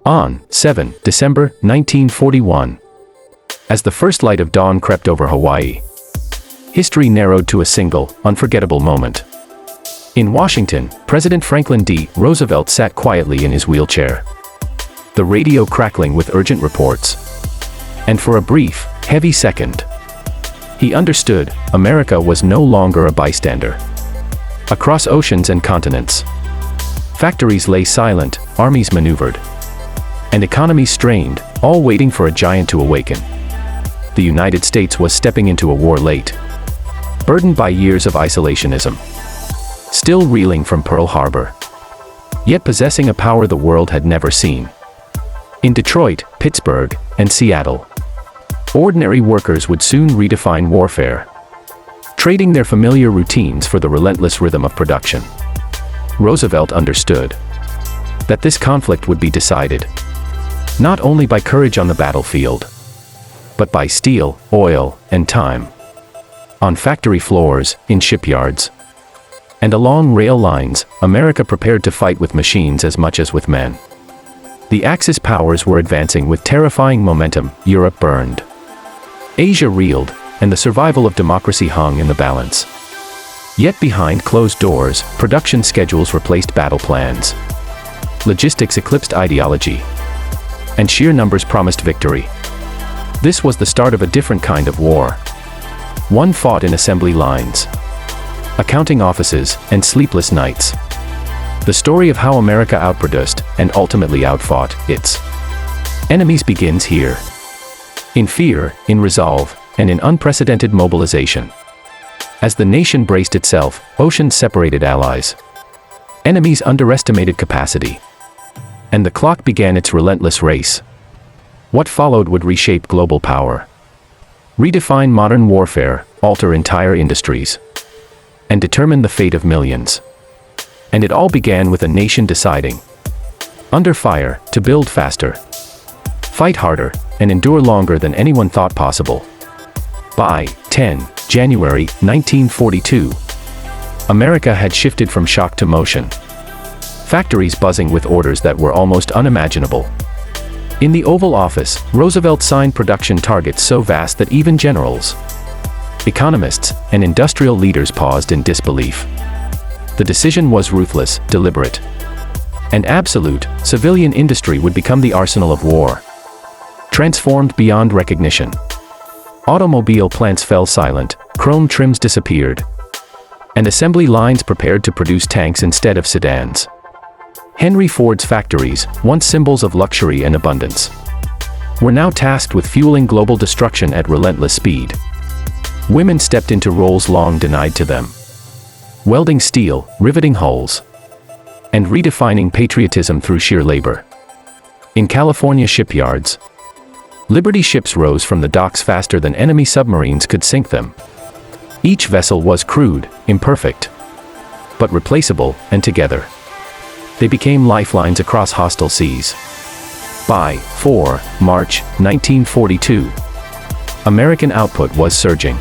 On 7 December 1941, as the first light of dawn crept over Hawaii, history narrowed to a single, unforgettable moment. In Washington, President Franklin D. Roosevelt sat quietly in his wheelchair, the radio crackling with urgent reports. And for a brief, heavy second, he understood America was no longer a bystander. Across oceans and continents, factories lay silent, armies maneuvered, and economies strained, all waiting for a giant to awaken. The United States was stepping into a war late, burdened by years of isolationism, still reeling from Pearl Harbor, yet possessing a power the world had never seen. In Detroit, Pittsburgh, and Seattle, ordinary workers would soon redefine warfare, trading their familiar routines for the relentless rhythm of production. Roosevelt understood that this conflict would be decided not only by courage on the battlefield, but by steel, oil, and time. On factory floors, in shipyards, and along rail lines, America prepared to fight with machines as much as with men. The Axis powers were advancing with terrifying momentum. Europe burned, Asia reeled, and the survival of democracy hung in the balance. Yet behind closed doors, production schedules replaced battle plans. Logistics eclipsed ideology, and sheer numbers promised victory. This was the start of a different kind of war. One fought in assembly lines, accounting offices, and sleepless nights. The story of how America outproduced, and ultimately outfought, its enemies begins here. In fear, in resolve, and in unprecedented mobilization. As the nation braced itself, oceans separated allies. Enemies underestimated capacity. And the clock began its relentless race. What followed would reshape global power, redefine modern warfare, alter entire industries, and determine the fate of millions. And it all began with a nation deciding, under fire, to build faster, fight harder, and endure longer than anyone thought possible. By 10 January 1942, America had shifted from shock to motion. Factories buzzing with orders that were almost unimaginable. In the Oval Office, Roosevelt signed production targets so vast that even generals, economists, and industrial leaders paused in disbelief. The decision was ruthless, deliberate, and absolute. Civilian industry would become the arsenal of war, transformed beyond recognition. Automobile plants fell silent, chrome trims disappeared, and assembly lines prepared to produce tanks instead of sedans. Henry Ford's factories, once symbols of luxury and abundance, were now tasked with fueling global destruction at relentless speed. Women stepped into roles long denied to them, welding steel, riveting hulls, and redefining patriotism through sheer labor. In California shipyards, Liberty ships rose from the docks faster than enemy submarines could sink them. Each vessel was crude, imperfect, but replaceable, and together they became lifelines across hostile seas. By 4 March 1942, American output was surging,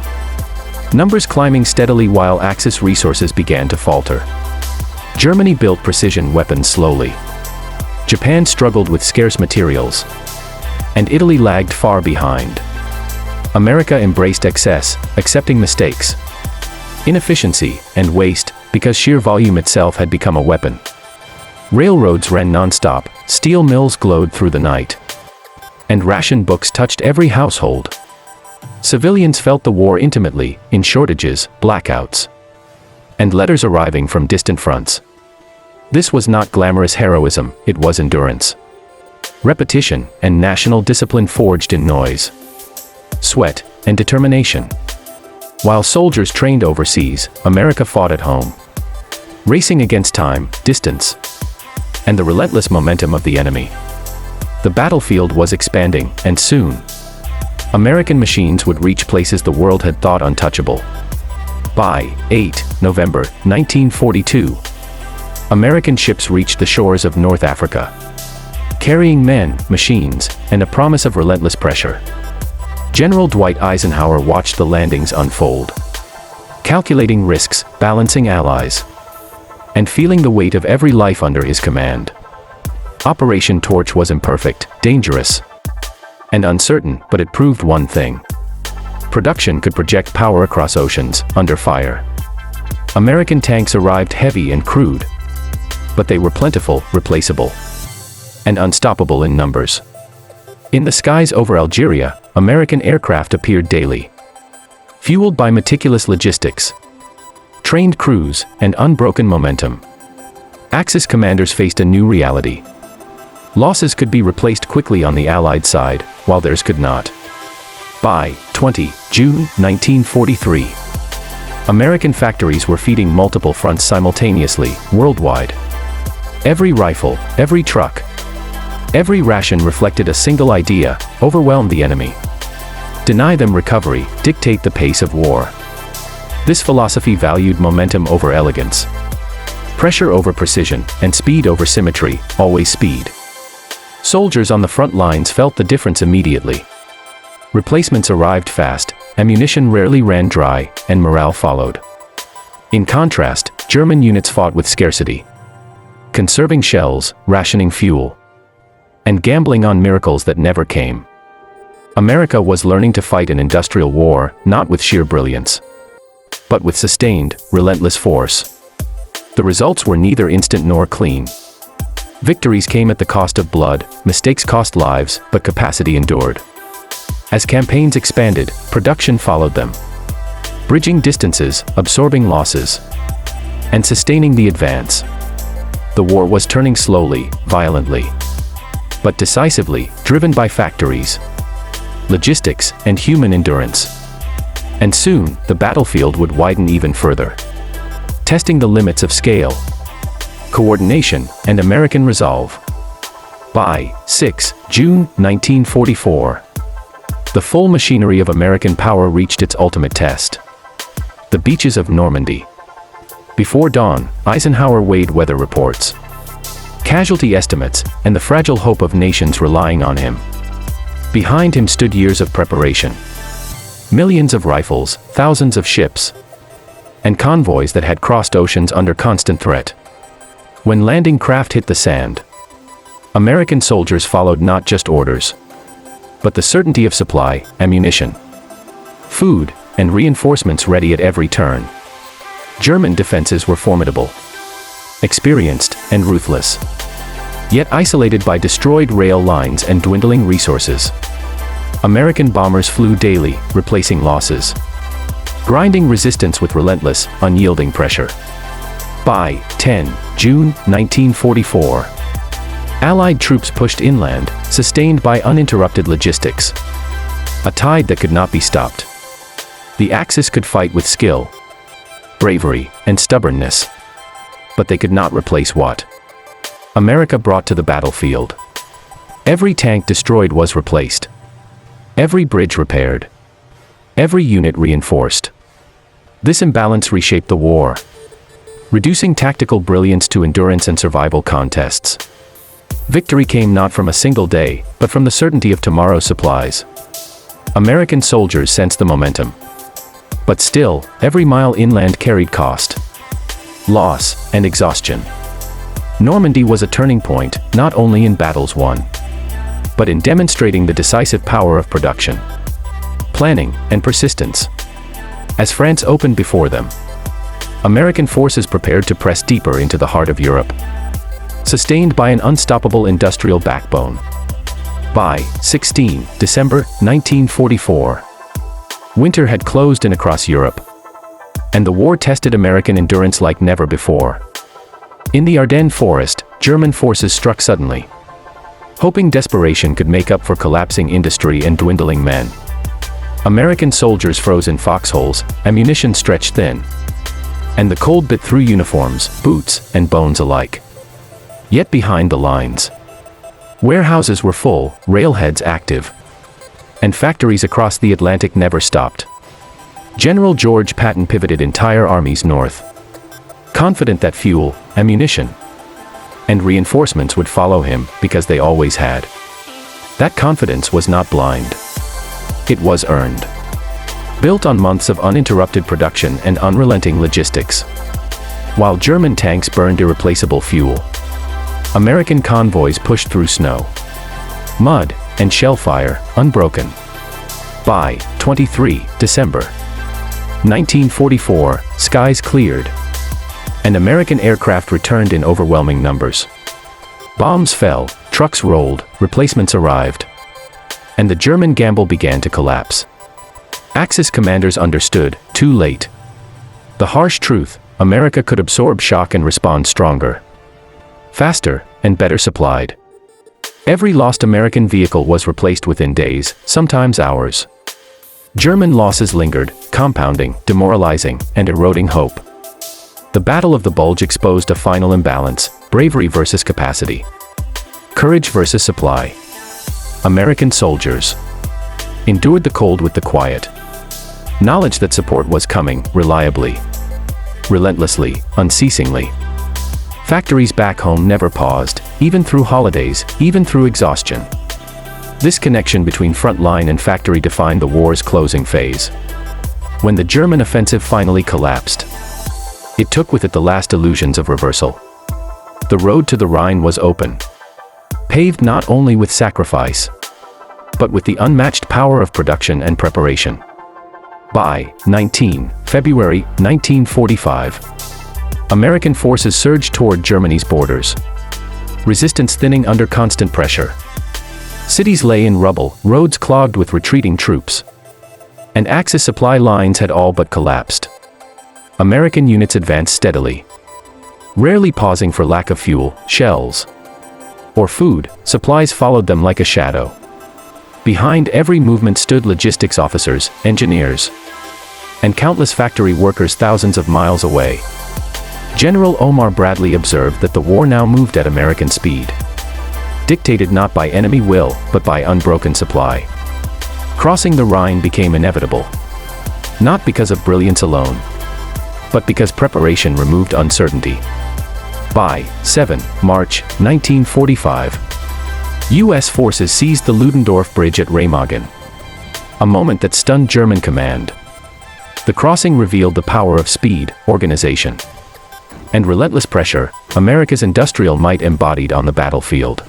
numbers climbing steadily while Axis resources began to falter. Germany built precision weapons slowly. Japan struggled with scarce materials, and Italy lagged far behind. America embraced excess, accepting mistakes, inefficiency, and waste, because sheer volume itself had become a weapon. Railroads ran non-stop, steel mills glowed through the night, and ration books touched every household. Civilians felt the war intimately, in shortages, blackouts, and letters arriving from distant fronts. This was not glamorous heroism, it was endurance, repetition, and national discipline forged in noise, sweat, and determination. While soldiers trained overseas, America fought at home, racing against time, distance, and the relentless momentum of the enemy. The battlefield was expanding, and soon, American machines would reach places the world had thought untouchable. By 8 November 1942, American ships reached the shores of North Africa, carrying men, machines, and a promise of relentless pressure. General Dwight Eisenhower watched the landings unfold, calculating risks, balancing allies, and feeling the weight of every life under his command. Operation Torch was imperfect, dangerous, and uncertain, but it proved one thing. Production could project power across oceans, under fire. American tanks arrived heavy and crude, but they were plentiful, replaceable, and unstoppable in numbers. In the skies over Algeria, American aircraft appeared daily, fueled by meticulous logistics, trained crews, and unbroken momentum. Axis commanders faced a new reality. Losses could be replaced quickly on the Allied side, while theirs could not. By June 1943, American factories were feeding multiple fronts simultaneously, worldwide. Every rifle, every truck, every ration reflected a single idea: overwhelm the enemy. Deny them recovery, dictate the pace of war. This philosophy valued momentum over elegance, pressure over precision, and speed over symmetry, always speed. Soldiers on the front lines felt the difference immediately. Replacements arrived fast, ammunition rarely ran dry, and morale followed. In contrast, German units fought with scarcity, conserving shells, rationing fuel, and gambling on miracles that never came. America was learning to fight an industrial war, not with sheer brilliance, but with sustained, relentless force. The results were neither instant nor clean. Victories came at the cost of blood, mistakes cost lives, but capacity endured. As campaigns expanded, production followed them, bridging distances, absorbing losses, and sustaining the advance. The war was turning slowly, violently, but decisively, driven by factories, logistics, and human endurance. And soon, the battlefield would widen even further, testing the limits of scale, coordination, and American resolve. By June 1944, the full machinery of American power reached its ultimate test. The beaches of Normandy. Before dawn, Eisenhower weighed weather reports, casualty estimates, and the fragile hope of nations relying on him. Behind him stood years of preparation. Millions of rifles, thousands of ships, and convoys that had crossed oceans under constant threat. When landing craft hit the sand, American soldiers followed not just orders, but the certainty of supply, ammunition, food, and reinforcements ready at every turn. German defenses were formidable, experienced, and ruthless, yet isolated by destroyed rail lines and dwindling resources. American bombers flew daily, replacing losses, grinding resistance with relentless, unyielding pressure. By June 1944, Allied troops pushed inland, sustained by uninterrupted logistics, a tide that could not be stopped. The Axis could fight with skill, bravery, and stubbornness, but they could not replace what America brought to the battlefield. Every tank destroyed was replaced, every bridge repaired, every unit reinforced. This imbalance reshaped the war, reducing tactical brilliance to endurance and survival contests. Victory came not from a single day, but from the certainty of tomorrow's supplies. American soldiers sensed the momentum. But still, every mile inland carried cost, loss, and exhaustion. Normandy was a turning point, not only in battles won, but in demonstrating the decisive power of production, planning, and persistence. As France opened before them, American forces prepared to press deeper into the heart of Europe, sustained by an unstoppable industrial backbone. By December 1944, winter had closed in across Europe, and the war tested American endurance like never before. In the Ardennes forest, German forces struck suddenly, hoping desperation could make up for collapsing industry and dwindling men. American soldiers froze in foxholes, ammunition stretched thin, and the cold bit through uniforms, boots, and bones alike. Yet behind the lines, warehouses were full, railheads active, and factories across the Atlantic never stopped. General George Patton pivoted entire armies north, confident that fuel, ammunition, and reinforcements would follow him, because they always had. That confidence was not blind. It was earned, built on months of uninterrupted production and unrelenting logistics. While German tanks burned irreplaceable fuel, American convoys pushed through snow, mud, and shell fire, unbroken. By 23 December 1944, skies cleared, and American aircraft returned in overwhelming numbers. Bombs fell, trucks rolled, replacements arrived, and the German gamble began to collapse. Axis commanders understood, too late, the harsh truth: America could absorb shock and respond stronger, faster, and better supplied. Every lost American vehicle was replaced within days, sometimes hours. German losses lingered, compounding, demoralizing, and eroding hope. The Battle of the Bulge exposed a final imbalance: bravery versus capacity, courage versus supply. American soldiers endured the cold with the quiet knowledge that support was coming, reliably, relentlessly, unceasingly. Factories back home never paused, even through holidays, even through exhaustion. This connection between front line and factory defined the war's closing phase. When the German offensive finally collapsed, it took with it the last illusions of reversal. The road to the Rhine was open, paved not only with sacrifice, but with the unmatched power of production and preparation. By 19 February 1945, American forces surged toward Germany's borders, resistance thinning under constant pressure. Cities lay in rubble, roads clogged with retreating troops, and Axis supply lines had all but collapsed. American units advanced steadily, rarely pausing for lack of fuel, shells, or food. Supplies followed them like a shadow. Behind every movement stood logistics officers, engineers, and countless factory workers thousands of miles away. General Omar Bradley observed that the war now moved at American speed, dictated not by enemy will, but by unbroken supply. Crossing the Rhine became inevitable, not because of brilliance alone, but because preparation removed uncertainty. By 7 March 1945, U.S. forces seized the Ludendorff Bridge at Remagen, a moment that stunned German command. The crossing revealed the power of speed, organization, and relentless pressure, America's industrial might embodied on the battlefield.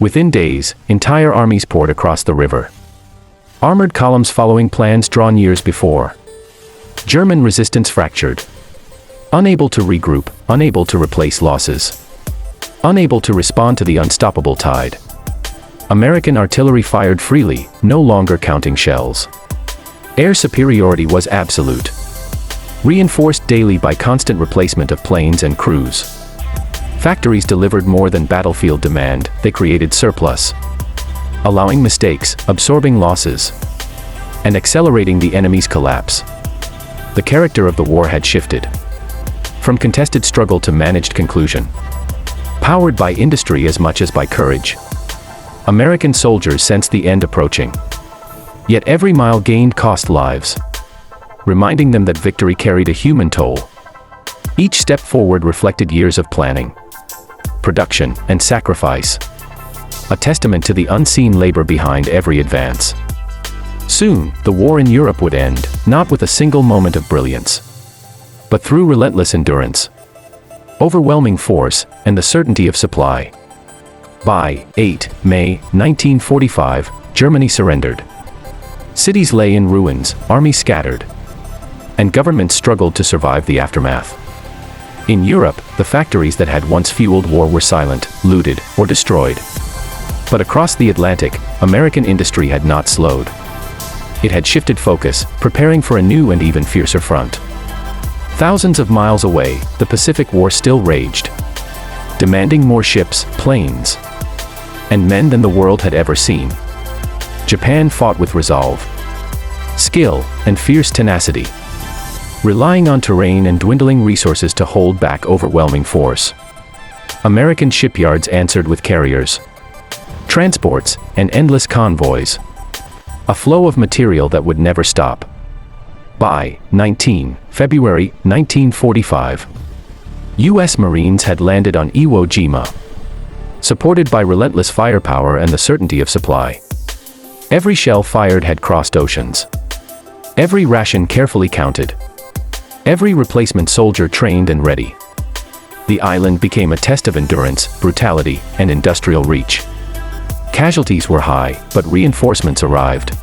Within days, entire armies poured across the river, armored columns following plans drawn years before. German resistance fractured, unable to regroup, unable to replace losses, unable to respond to the unstoppable tide. American artillery fired freely, no longer counting shells. Air superiority was absolute, reinforced daily by constant replacement of planes and crews. Factories delivered more than battlefield demand, they created surplus, allowing mistakes, absorbing losses, and accelerating the enemy's collapse. The character of the war had shifted, from contested struggle to managed conclusion. Powered by industry as much as by courage, American soldiers sensed the end approaching. Yet every mile gained cost lives, reminding them that victory carried a human toll. Each step forward reflected years of planning, production, and sacrifice, a testament to the unseen labor behind every advance. Soon, the war in Europe would end, not with a single moment of brilliance, but through relentless endurance, overwhelming force, and the certainty of supply. By 8 May 1945, Germany surrendered. Cities lay in ruins, armies scattered, and governments struggled to survive the aftermath. In Europe, the factories that had once fueled war were silent, looted, or destroyed. But across the Atlantic, American industry had not slowed. It had shifted focus, preparing for a new and even fiercer front. Thousands of miles away, the Pacific War still raged, demanding more ships, planes, and men than the world had ever seen. Japan fought with resolve, skill, and fierce tenacity, relying on terrain and dwindling resources to hold back overwhelming force. American shipyards answered with carriers, transports, and endless convoys, a flow of material that would never stop. By 19 February 1945, U.S. Marines had landed on Iwo Jima, supported by relentless firepower and the certainty of supply. Every shell fired had crossed oceans, every ration carefully counted, every replacement soldier trained and ready. The island became a test of endurance, brutality, and industrial reach. Casualties were high, but reinforcements arrived.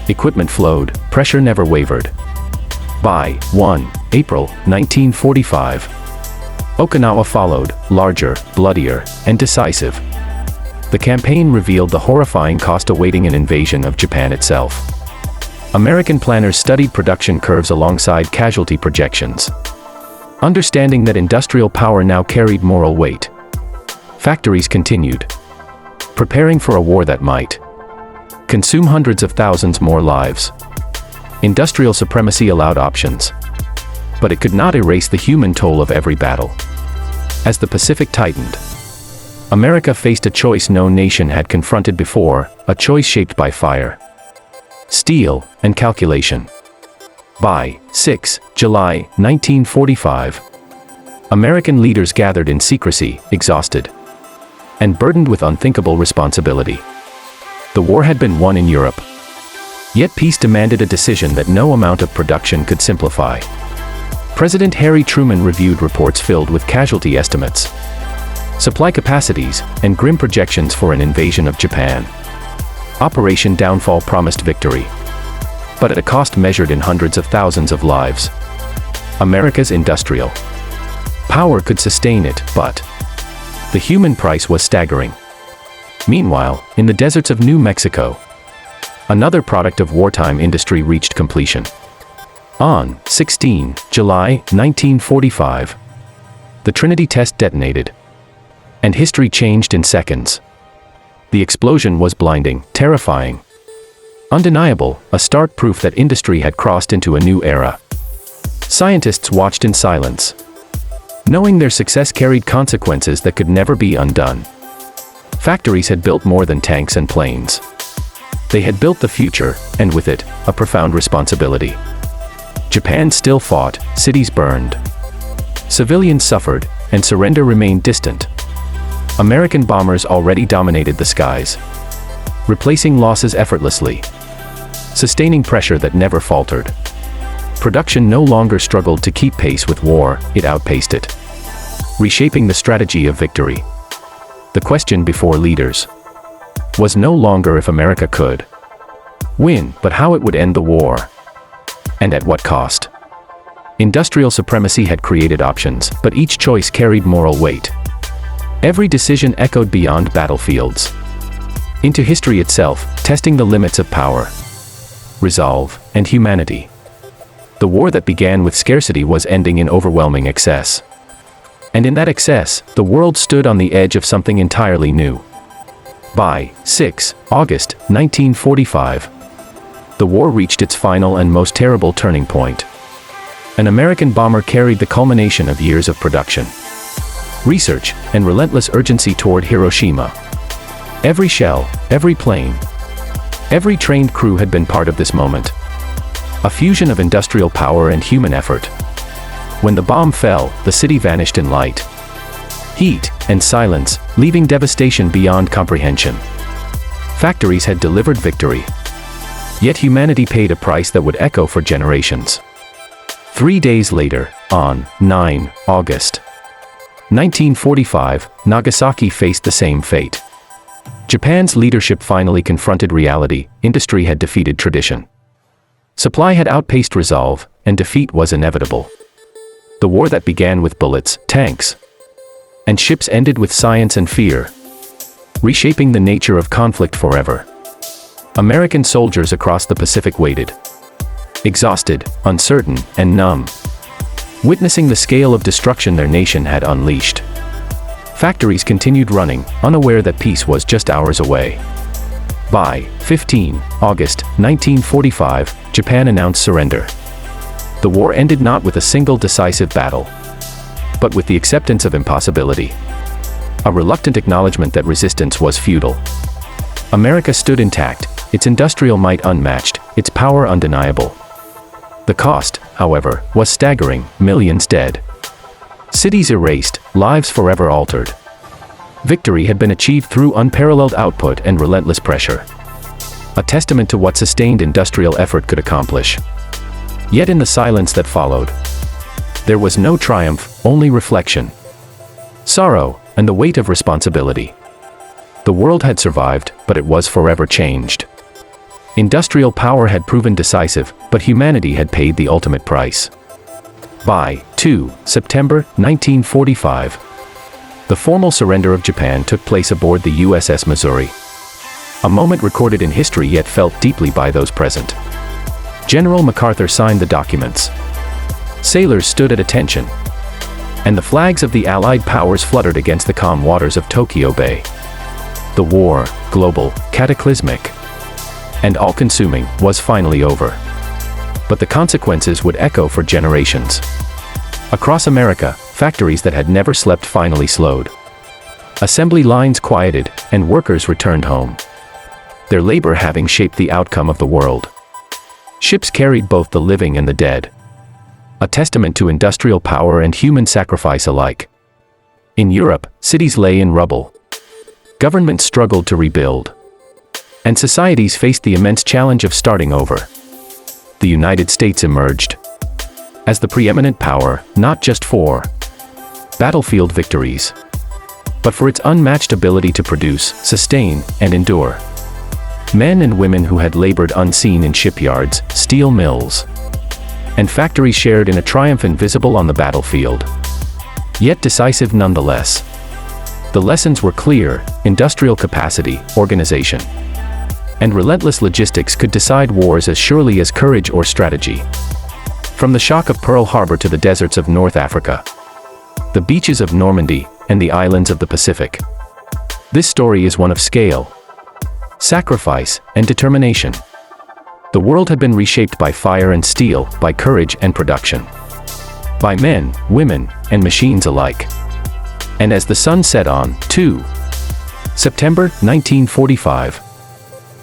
Equipment flowed, pressure never wavered. By 1 April 1945, Okinawa followed, larger, bloodier, and decisive. The campaign revealed the horrifying cost awaiting an invasion of Japan itself. American planners studied production curves alongside casualty projections. Understanding that industrial power now carried moral weight, factories continued, preparing for a war that might consume hundreds of thousands more lives. Industrial supremacy allowed options, but it could not erase the human toll of every battle. As the Pacific tightened, America faced a choice no nation had confronted before, a choice shaped by fire, steel, and calculation. By 6 July 1945, American leaders gathered in secrecy, exhausted, and burdened with unthinkable responsibility. The war had been won in Europe. Yet peace demanded a decision that no amount of production could simplify. President Harry Truman reviewed reports filled with casualty estimates, supply capacities, and grim projections for an invasion of Japan. Operation Downfall promised victory, but at a cost measured in hundreds of thousands of lives. America's industrial power could sustain it, but the human price was staggering. Meanwhile, in the deserts of New Mexico, another product of wartime industry reached completion. On 16 July 1945, the Trinity test detonated, and history changed in seconds. The explosion was blinding, terrifying, undeniable, a stark proof that industry had crossed into a new era. Scientists watched in silence, knowing their success carried consequences that could never be undone. Factories had built more than tanks and planes. They had built the future, and with it, a profound responsibility. Japan still fought, cities burned, civilians suffered, and surrender remained distant. American bombers already dominated the skies, replacing losses effortlessly, sustaining pressure that never faltered. Production no longer struggled to keep pace with war, it outpaced it, reshaping the strategy of victory. The question before leaders was no longer if America could win, but how it would end the war, and at what cost. Industrial supremacy had created options, but each choice carried moral weight. Every decision echoed beyond battlefields into history itself, testing the limits of power, resolve, and humanity. The war that began with scarcity was ending in overwhelming excess. And in that excess, the world stood on the edge of something entirely new. By 6 August 1945, the war reached its final and most terrible turning point. An American bomber carried the culmination of years of production, research, and relentless urgency toward Hiroshima. Every shell, every plane, every trained crew had been part of this moment. A fusion of industrial power and human effort. When the bomb fell, the city vanished in light, heat, and silence, leaving devastation beyond comprehension. Factories had delivered victory, yet humanity paid a price that would echo for generations. 3 days later, on 9 August 1945, Nagasaki faced the same fate. Japan's leadership finally confronted reality, industry had defeated tradition. Supply had outpaced resolve, and defeat was inevitable. The war that began with bullets, tanks, and ships ended with science and fear, reshaping the nature of conflict forever. American soldiers across the Pacific waited, exhausted, uncertain, and numb, witnessing the scale of destruction their nation had unleashed. Factories continued running, unaware that peace was just hours away. By 15 August 1945, Japan announced surrender. The war ended not with a single decisive battle, but with the acceptance of impossibility. A reluctant acknowledgement that resistance was futile. America stood intact, its industrial might unmatched, its power undeniable. The cost, however, was staggering, millions dead, cities erased, lives forever altered. Victory had been achieved through unparalleled output and relentless pressure. A testament to what sustained industrial effort could accomplish. Yet in the silence that followed, there was no triumph, only reflection. sorrow, and the weight of responsibility. The world had survived, but it was forever changed. Industrial power had proven decisive, but humanity had paid the ultimate price. By 2 September 1945, the formal surrender of Japan took place aboard the USS Missouri. A moment recorded in history yet felt deeply by those present. General MacArthur signed the documents. Sailors stood at attention, and the flags of the Allied powers fluttered against the calm waters of Tokyo Bay. The war, global, cataclysmic, and all-consuming, was finally over. But the consequences would echo for generations. Across America, factories that had never slept finally slowed. Assembly lines quieted, and workers returned home, their labor having shaped the outcome of the world. Ships carried both the living and the dead, a testament to industrial power and human sacrifice alike. In Europe, cities lay in rubble. Governments struggled to rebuild, and societies faced the immense challenge of starting over. The United States emerged as the preeminent power, not just for battlefield victories, but for its unmatched ability to produce, sustain, and endure. Men and women who had labored unseen in shipyards, steel mills, and factories shared in a triumph invisible on the battlefield, yet decisive nonetheless. The lessons were clear: industrial capacity, organization, and relentless logistics could decide wars as surely as courage or strategy. From the shock of Pearl Harbor to the deserts of North Africa, the beaches of Normandy, and the islands of the Pacific, this story is one of scale, sacrifice, and determination. The world had been reshaped by fire and steel, by courage and production, by men, women, and machines alike. And as the sun set on 2 September 1945,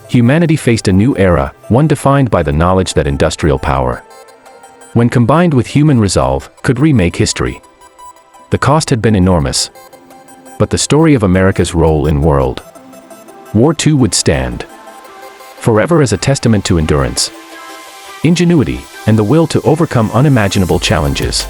humanity faced a new era, one defined by the knowledge that industrial power, when combined with human resolve, could remake history. The cost had been enormous, but the story of America's role in World War II would stand forever as a testament to endurance, ingenuity, and the will to overcome unimaginable challenges.